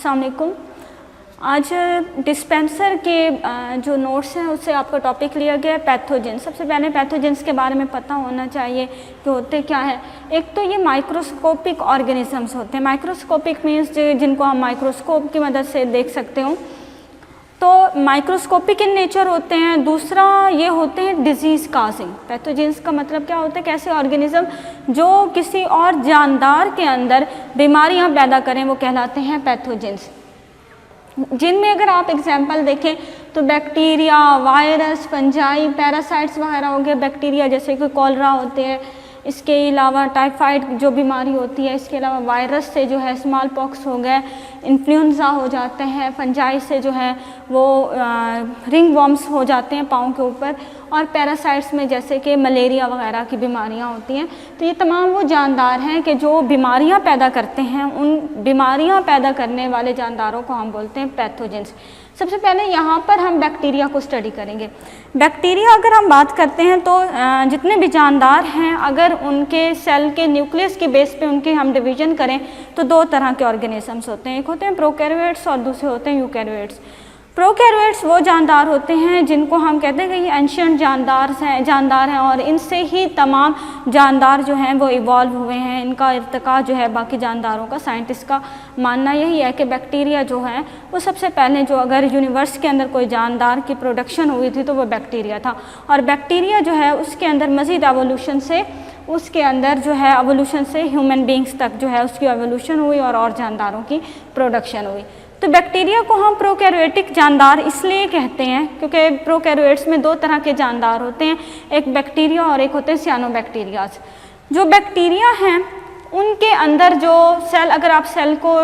अस्सलाम वालेकुम। आज डिस्पेंसर के जो नोट्स हैं उससे आपका टॉपिक लिया गया है पैथोजेन। सबसे पहले पैथोजेंस के बारे में पता होना चाहिए कि होते क्या है। एक तो ये माइक्रोस्कोपिक ऑर्गेनिजम्स होते हैं। माइक्रोस्कोपिक मीन्स जिनको हम माइक्रोस्कोप की मदद से देख सकते हो, तो माइक्रोस्कोपिक इन नेचर होते हैं। दूसरा ये होते हैं डिजीज़ काजिंग। पैथोजेंस का मतलब क्या होता है, कैसे ऑर्गेनिज्म जो किसी और जानदार के अंदर बीमारियां पैदा करें वो कहलाते हैं पैथोजेंस। जिनमें अगर आप एग्जाम्पल देखें तो बैक्टीरिया, वायरस, फंजाई, पैरासाइट्स वगैरह हो गए। बैक्टीरिया जैसे कि कॉलरा होते हैं, इसके अलावा टाइफाइड जो बीमारी होती है, इसके अलावा वायरस से जो है स्मॉल पॉक्स हो गए, इन्फ्लुएंजा हो जाते हैं, फंजाई से जो है वो रिंग वॉर्म्स हो जाते हैं पाँव के ऊपर, और पैरासाइट्स में जैसे कि मलेरिया वगैरह की बीमारियां होती हैं। तो ये तमाम वो जानदार हैं कि जो बीमारियां पैदा करते हैं। उन बीमारियां पैदा करने वाले जानदारों को हम बोलते हैं पैथोजेंस। सबसे पहले यहाँ पर हम बैक्टीरिया को स्टडी करेंगे। बैक्टीरिया अगर हम बात करते हैं तो जितने भी जानदार हैं, अगर उनके सेल के न्यूक्लियस के बेस पे उनके हम डिवीजन करें तो दो तरह के ऑर्गेनिजम्स होते हैं। एक होते हैं प्रोकैरियोट्स और दूसरे होते हैं यूकैरियोट्स। प्रोकैरियोट्स वो जानदार होते हैं जिनको हम कहते हैं कि ये एंशिएंट जानदार हैं और इनसे ही तमाम जानदार जो हैं वो इवॉल्व हुए हैं। इनका इर्तिका जो है बाकी जानदारों का, साइंटिस्ट का मानना यही है कि बैक्टीरिया जो है वो सबसे पहले, जो अगर यूनिवर्स के अंदर कोई जानदार की प्रोडक्शन हुई थी तो वो बैक्टीरिया था। और बैक्टीरिया जो है उसके अंदर मज़ीद एवोल्यूशन से, उसके अंदर जो है एवोल्यूशन से ह्यूमन बींग्स तक जो है उसकी एवोल्यूशन हुई और जानदारों की प्रोडक्शन हुई। तो बैक्टीरिया को हम प्रोकैरियोटिक जानदार इसलिए कहते हैं क्योंकि प्रोकैरियोट्स में दो तरह के जानदार होते हैं, एक बैक्टीरिया और एक होते हैं सियानोबैक्टीरियाज। जो बैक्टीरिया हैं उनके अंदर जो सेल, अगर आप सेल को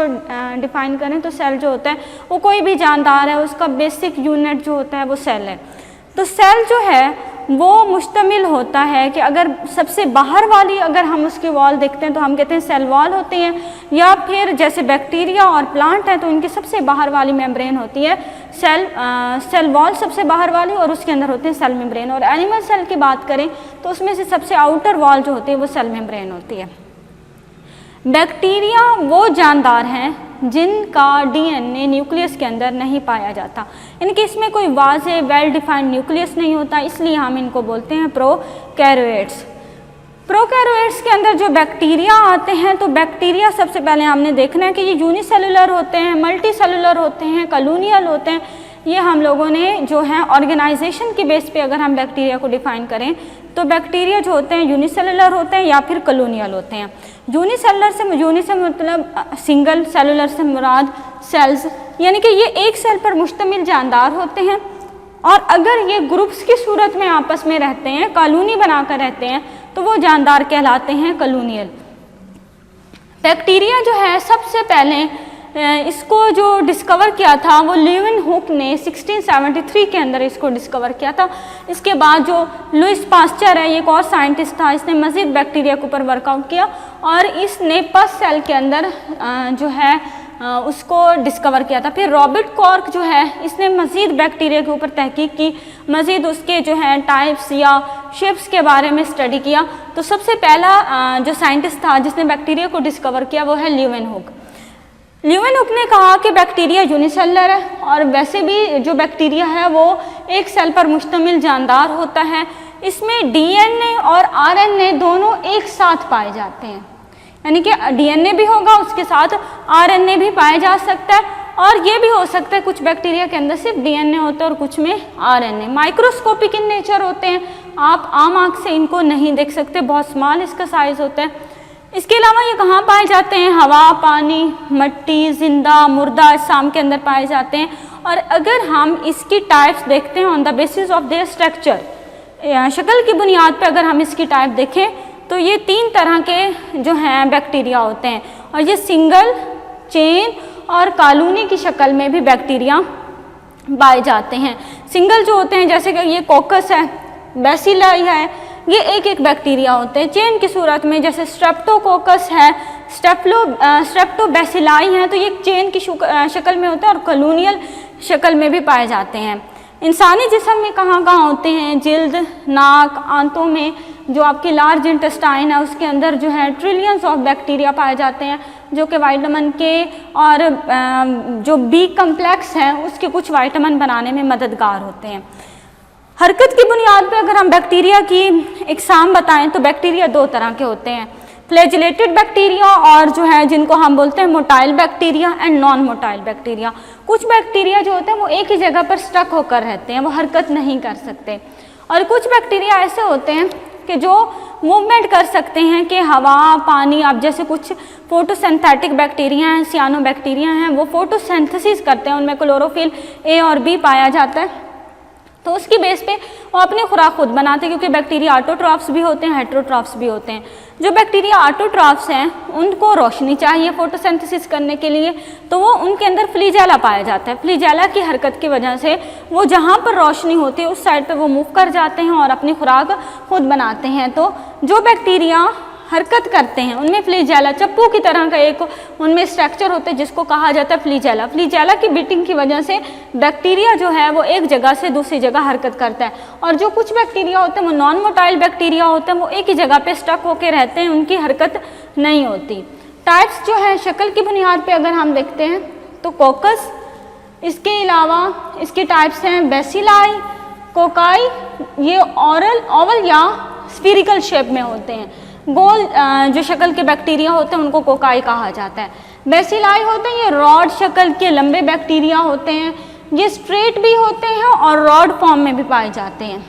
डिफाइन करें तो सेल जो होता है वो कोई भी जानदार है, उसका बेसिक यूनिट जो होता है वो सेल है। तो सेल जो है वो मुश्तमिल होता है कि अगर सबसे बाहर वाली अगर हम उसकी वॉल देखते हैं तो हम कहते हैं सेल वॉल होती है, या फिर जैसे बैक्टीरिया और प्लांट है तो उनकी सबसे बाहर वाली मेम्ब्रेन होती है सेल वॉल सबसे बाहर वाली, और उसके अंदर होते हैं सेल मेम्ब्रेन। और एनिमल सेल की बात करें तो उसमें से सबसे आउटर वॉल जो होती है वो सेल मेम्ब्रेन होती है। बैक्टीरिया वो जानदार हैं जिनका डीएनए न्यूक्लियस के अंदर नहीं पाया जाता, इनके इसमें कोई वाज़ेह वेल डिफाइंड न्यूक्लियस नहीं होता, इसलिए हम इनको बोलते हैं प्रोकैरियोट्स। प्रोकैरियोट्स के अंदर जो बैक्टीरिया आते हैं तो बैक्टीरिया सबसे पहले हमने देखना है कि ये यूनिसेलुलर होते हैं, मल्टी सेलुलर होते हैं, कॉलोनियल होते हैं। ये हम लोगों ने जो है ऑर्गेनाइजेशन की बेस पे अगर हम बैक्टीरिया को डिफाइन करें तो बैक्टीरिया जो होते हैं यूनिसेलुलर होते हैं या फिर कॉलोनियल होते हैं। यूनिसेलुलर से मतलब सिंगल, सेलुलर से मुराद सेल्स, यानी कि ये एक सेल पर मुश्तमिल जानदार होते हैं। और अगर ये ग्रुप्स की सूरत में आपस में रहते हैं, कॉलोनी बनाकर रहते हैं, तो वो जानदार कहलाते हैं कॉलोनियल। बैक्टीरिया जो है सबसे पहले इसको जो डिस्कवर किया था वो लीeuwenhoek ने 1673 के अंदर इसको डिस्कवर किया था। इसके बाद जो लुइस पास्चर है, ये एक और साइंटिस्ट था, इसने मज़ीद बैक्टीरिया के ऊपर वर्कआउट किया और इसने पस सेल के अंदर जो है उसको डिस्कवर किया था। फिर रॉबर्ट कॉर्क जो है इसने मज़ीद बैक्टीरिया के ऊपर तहकीक की, मज़ीद उसके जो है टाइप्स या शेप्स के बारे में स्टडी किया। तो सबसे पहला जो साइंटिस्ट था जिसने बैक्टीरिया को डिस्कवर किया वो है लीeuwenhoek ने कहा कि बैक्टीरिया यूनिसेलुलर है और वैसे भी जो बैक्टीरिया है वो एक सेल पर मुश्तमिल जानदार होता है। इसमें डीएनए और आरएनए दोनों एक साथ पाए जाते हैं, यानी कि डीएनए भी होगा उसके साथ आरएनए भी पाया जा सकता है। और ये भी हो सकता है कुछ बैक्टीरिया के अंदर सिर्फ डीएनए होता है और कुछ में आरएनए। माइक्रोस्कोपिक इन नेचर होते हैं, आप आम आँख से इनको नहीं देख सकते, बहुत स्मॉल इसका साइज़ होता है। इसके अलावा ये कहाँ पाए जाते हैं, हवा, पानी, मिट्टी, जिंदा, मुर्दा अजसाम के अंदर पाए जाते हैं। और अगर हम इसकी टाइप्स देखते हैं on the basis of their structure, शक्ल की बुनियाद पे अगर हम इसकी टाइप देखें तो ये तीन तरह के जो हैं बैक्टीरिया होते हैं, और ये सिंगल, चेन और कॉलोनी की शक्ल में भी बैक्टीरिया पाए जाते हैं। सिंगल जो होते हैं जैसे कि ये कोकस है, बैसिलाई है, ये एक एक बैक्टीरिया होते हैं। चेन की सूरत में जैसे स्ट्रेप्टोकोकस है, स्ट्रेप्टोबैसिलाई हैं, तो ये चेन की शक्ल में होता है और कॉलोनियल शक्ल में भी पाए जाते हैं। इंसानी जिस्म में कहाँ कहाँ होते हैं, जिल्द, नाक, आंतों में, जो आपकी लार्ज इंटेस्टाइन है उसके अंदर जो है ट्रिलियंस ऑफ बैक्टीरिया पाए जाते हैं, जो कि विटामिन के और जो बी कम्प्लेक्स है उसके कुछ विटामिन बनाने में मददगार होते हैं। हरकत की बुनियाद पर अगर हम बैक्टीरिया की इकसाम बताएं तो बैक्टीरिया दो तरह के होते हैं, फ्लैजिलेटेड बैक्टीरिया और जो है जिनको हम बोलते हैं motile bacteria and non motile bacteria. कुछ बैक्टीरिया जो होते हैं वो एक ही जगह पर स्टक होकर रहते हैं, वो हरकत नहीं कर सकते, और कुछ बैक्टीरिया ऐसे होते हैं कि जो मूवमेंट कर सकते हैं, कि हवा, पानी, अब जैसे कुछ फोटोसिंथेटिक बैक्टीरिया हैं, सियानो बैक्टीरिया हैं, वो फोटोसिंथेसिस करते हैं, उनमें क्लोरोफिल ए और बी पाया जाता है, तो उसकी बेस पे वो अपनी खुराक खुद बनाते हैं, क्योंकि बैक्टीरिया ऑटोट्रॉफ्स भी होते हैं, हेटेरोट्रॉफ्स भी होते हैं। जो बैक्टीरिया ऑटोट्रॉफ्स हैं उनको रोशनी चाहिए फोटोसिंथेसिस करने के लिए, तो वो उनके अंदर फ्लीजेला पाया जाता है। फ्लीजेला की हरकत की वजह से वो जहाँ पर रोशनी होती है उस साइड पे वो मूव कर जाते हैं और अपनी खुराक खुद बनाते हैं। तो जो बैक्टीरिया हरकत करते हैं उनमें फ्लीजेला, चप्पू की तरह का एक उनमें स्ट्रक्चर होता है जिसको कहा जाता है फ्लीजेला। फ्लीजेला की बीटिंग की वजह से बैक्टीरिया जो है वो एक जगह से दूसरी जगह हरकत करता है, और जो कुछ बैक्टीरिया होते हैं वो नॉन मोटाइल बैक्टीरिया होते हैं, वो एक ही जगह पे स्टक होकर रहते हैं, उनकी हरकत नहीं होती। टाइप्स जो है शक्ल की बुनियाद पर अगर हम देखते हैं तो कोकस, इसके अलावा इसकी टाइप्स हैं बेसिलाई, कोकाई, ये ओवल या स्फीरिकल शेप में होते हैं। गोल जो शक्ल के बैक्टीरिया होते हैं उनको कोकाई कहा जाता है। बेसिलाई होते हैं ये रॉड शक्ल के लंबे बैक्टीरिया होते हैं, ये स्ट्रेट भी होते हैं और रॉड फॉर्म में भी पाए जाते हैं।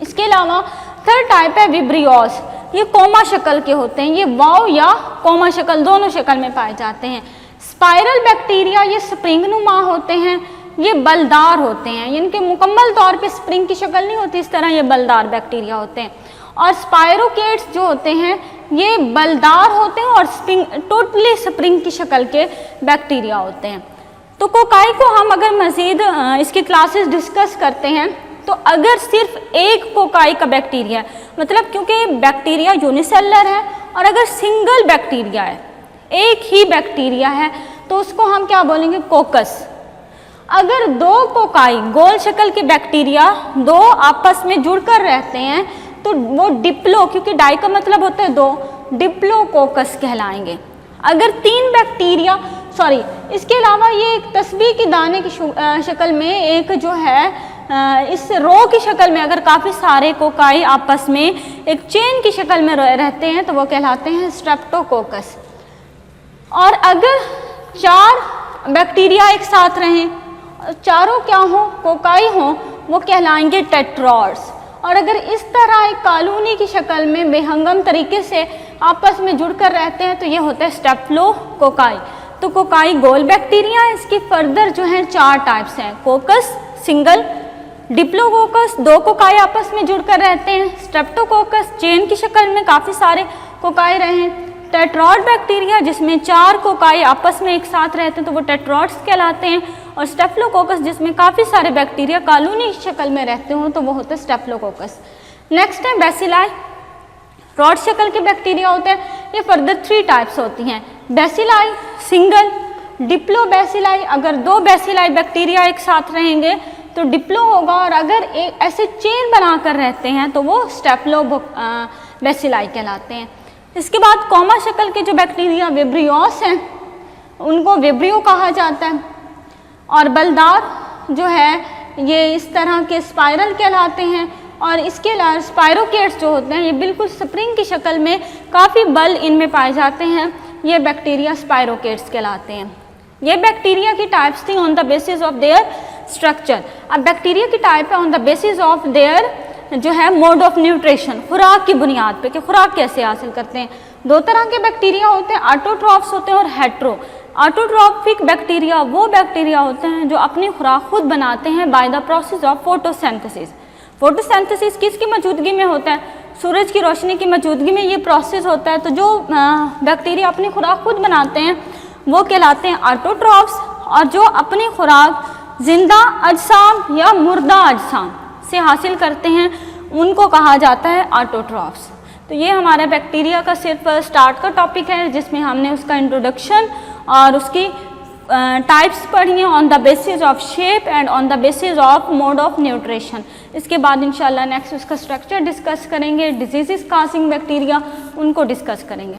इसके अलावा थर्ड टाइप है विब्रियोस, ये कोमा शक्ल के होते हैं, ये वाव या कोमा शक्ल दोनों शक्ल में पाए जाते हैं। स्पाइरल बैक्टीरिया ये स्प्रिंगनुमा होते हैं, ये बलदार होते हैं, इनके मुकम्मल तौर पे स्प्रिंग की शक्ल नहीं होती, इस तरह ये बलदार बैक्टीरिया होते हैं। और स्पाइरोकेट्स जो होते हैं ये बलदार होते हैं और टोटली स्प्रिंग की शक्ल के बैक्टीरिया होते हैं। तो कोकाई को हम अगर मज़ीद इसकी क्लासेस डिस्कस करते हैं तो अगर सिर्फ एक कोकाई का बैक्टीरिया है, मतलब क्योंकि बैक्टीरिया यूनिसेलर है, और अगर सिंगल बैक्टीरिया है, एक ही बैक्टीरिया है, तो उसको हम क्या बोलेंगे, कोकस। अगर दो कोकाई गोल शक्ल के बैक्टीरिया दो आपस में जुड़कर रहते हैं तो वो डिप्लो, क्योंकि डाई का मतलब होता है दो, डिप्लोकोकस कहलाएंगे। अगर तीन बैक्टीरिया, सॉरी, इसके अलावा ये एक तस्बीह की दाने की शक्ल में एक जो है इस रो की शक्ल में अगर काफ़ी सारे कोकाई आपस में एक चेन की शक्ल में रहते हैं तो वो कहलाते हैं स्ट्रेप्टोकोकस। और अगर चार बैक्टीरिया एक साथ रहें, चारों क्या हो, कोकाई हो, वो कहलाएंगे टेट्रॉड्स। और अगर इस तरह एक कॉलोनी की शक्ल में बेहंगम तरीके से आपस में जुड़कर रहते हैं तो ये होता है स्टेप्लोकोकाई। तो कोकाई गोल बैक्टीरिया है, इसकी फर्दर जो है चार टाइप्स हैं, कोकस सिंगल, डिप्लोकोकस दो कोकाई आपस में जुड़कर रहते हैं, स्ट्रेप्टोकोकस चेन की शक्ल में काफ़ी सारे कोकाई रहे, टेट्रॉड बैक्टीरिया जिसमें चार कोकाई आपस में एक साथ रहते हैं तो वो टेट्रॉड्स कहलाते हैं, और स्टेफ्लोकोकस जिसमें काफ़ी सारे बैक्टीरिया कॉलोनी शक्ल में रहते हो तो वो होते हैं स्टेफ्लोकोकस। नेक्स्ट है बेसिलाई, रॉड शक्ल के बैक्टीरिया होते हैं, ये फर्दर थ्री टाइप्स होती हैं, बेसिलाई सिंगल, डिप्लो बेसिलाई, अगर दो बेसिलाई बैक्टीरिया एक साथ रहेंगे तो डिप्लो होगा, और अगर एक ऐसे चेन बनाकर रहते हैं तो वो स्टेफ्लो बेसिलाई कहलाते हैं। इसके बाद कोमा शक्ल के जो बैक्टीरिया विब्रियोस हैं उनको विब्रियो कहा जाता है, और बलदार जो है ये इस तरह के स्पाइरल कहलाते हैं, और इसके अलावा स्पाइरोकेट्स जो होते हैं ये बिल्कुल स्प्रिंग की शक्ल में काफ़ी बल इनमें पाए जाते हैं, ये बैक्टीरिया स्पाइरोकेट्स कहलाते हैं। ये बैक्टीरिया की टाइप्स थी on the basis of their structure. अब बैक्टीरिया की टाइप है on the basis of their जो है मोड ऑफ न्यूट्रिशन, खुराक की बुनियाद पे कि खुराक कैसे हासिल करते हैं। दो तरह के बैक्टीरिया होते हैं, ऑटोट्रॉफ्स होते हैं और हेट्रो। ऑटोट्रॉफिक बैक्टीरिया वो बैक्टीरिया होते हैं जो अपनी खुराक खुद बनाते हैं by the process of photosynthesis. Photosynthesis किसकी मौजूदगी में होता है, सूरज की रोशनी की मौजूदगी में ये प्रोसेस होता है। तो जो बैक्टीरिया अपनी खुराक खुद बनाते हैं वो कहलाते हैं ऑटोट्रॉफ्स, और जो अपनी खुराक जिंदा अजसाम या मुर्दा अजसाम से हासिल करते हैं उनको कहा जाता है ऑटोट्रॉफ्स। तो ये हमारा बैक्टीरिया का सिर्फ स्टार्ट का टॉपिक है जिसमें हमने उसका इंट्रोडक्शन और उसकी टाइप्स पढ़िए on the basis of shape and on the basis of mode of nutrition. इसके बाद इंशाल्लाह नेक्स्ट उसका स्ट्रक्चर डिस्कस करेंगे, डिजीज़ काजिंग बैक्टीरिया उनको डिस्कस करेंगे।